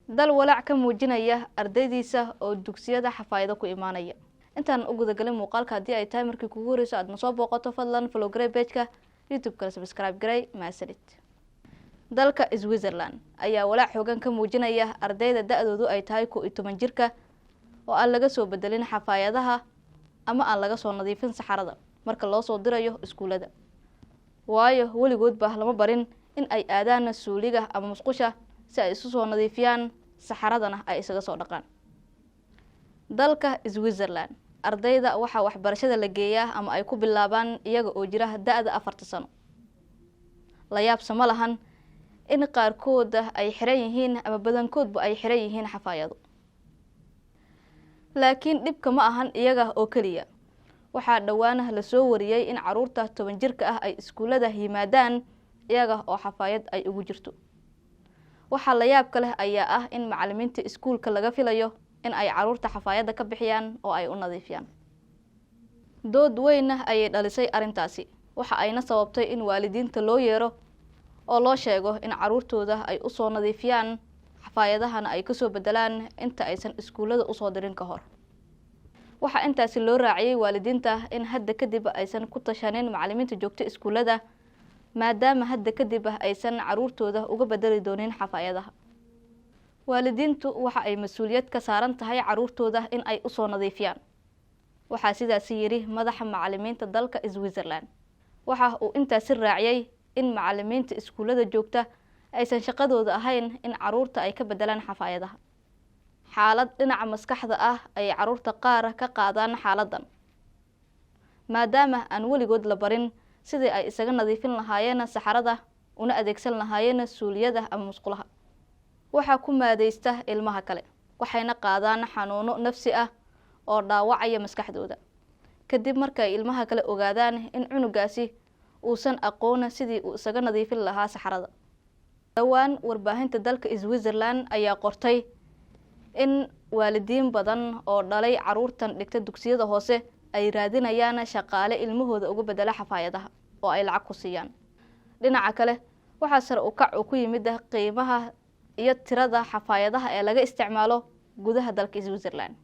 dal walaac ka muujinaya ardaydiisa oo dugsiyada xafaayado ku imaanaya. intaan ugu gudagalin muuqaalka hadii ay tahay markii kugu horeyso aad soo booqato fadlan follow garay page-ka YouTube-ka subscribe garay maasanid. dalka Switzerland ayaa walaac xooggan ka muujinaya ardayda da'doodu ay tahay 11 jirka oo aan laga soo bedelin xafaayadaha ama aan laga soo nadiifin saxarada marka loo soo dirayo iskuulada. waayo waligood baa lama barin in ay aadaan suuliga ama musqusha si ay isu soo nadiifiyaan saxaradana ay isaga soo dhaqaan. dalka Switzerland ardayda waxa waxbarashada la geeyaa ama ay ku bilaabaan iyaga oo jira da'da 4 sano. la yaabsama lahan in qaarkood ay xiran yihiin ama badankoodba ay xiran yihiin xafaayado. laakiin dhibka ma ahan iyaga oo kaliya. waxaa dhawaan la soo wariyay in caruurta 10 jirka ah ay iskuulada yimaadaan iyaga oo xafaayad ay ugu jirto. waxa la yaab kale ayaa ah in macallimiinta iskuulka laga filayo in ay caruurta xafaayada ka bixiyaan oo ay u nadiifiyaan. dood weyn ayay dhalisay arintaasi. waxa ayna sababtay in waalidiinta loo yeero oo loo sheego in caruurtooda ay u soo nadiifiyaan xafaayadahana ay ka soo bedelaan inta aysan iskuulada u soo dirin ka hor. waxa intaasi loo raaciyay waalidiinta in hadda kadib aysan ku tashanin macallimiinta joogta iskuulada maadaama hadda kadib aysan caruurtooda uga bedeli doonin xafaayadaha. waalidiintu waxa ay mas'uuliyad ka saaran tahay caruurtooda in ay u soo nadiifiyaan. waxa sidaas yiri madaxa macallimiinta dalka Switzerland. waxa uu intaasi raaciyay in macallimiinta iskuulada joogta aysan shaqadooda ahayn in caruurta ay ka bedelaan xafaayadaha. xaalad dhinaca maskaxda ah ay caruurta qaar ka qaadaan xaaladan maadaama aan waligood la barin sidii ay isaga nadiifin lahaayeen saxarada una adeegsan lahaayeen suuliyada ama musqulaha. waxa ku maadeysta ilmaha kale waxayna qaadaan xanuuno nafsi ah oo dhaawacaya maskaxdooda kadib markay ilmaha kale ogaadaan in cunugaasi uusan aqoon sidii uu isaga nadiifin lahaa saxarada. dhawaan warbaahinta dalka Switzerland ayaa qortay in waalidiin badan oo dhalay caruurtan dhigta dugsiyada hoose ay raadinayaan shaqaale ilmahooda uga bedela xafaayadaha oo ay lacag ku siiyaan. dhinaca kale waxa sar u kac ku yimid qiimaha iyo tirada xafaayadaha ee laga isticmaalo gudaha dalka Switzerland.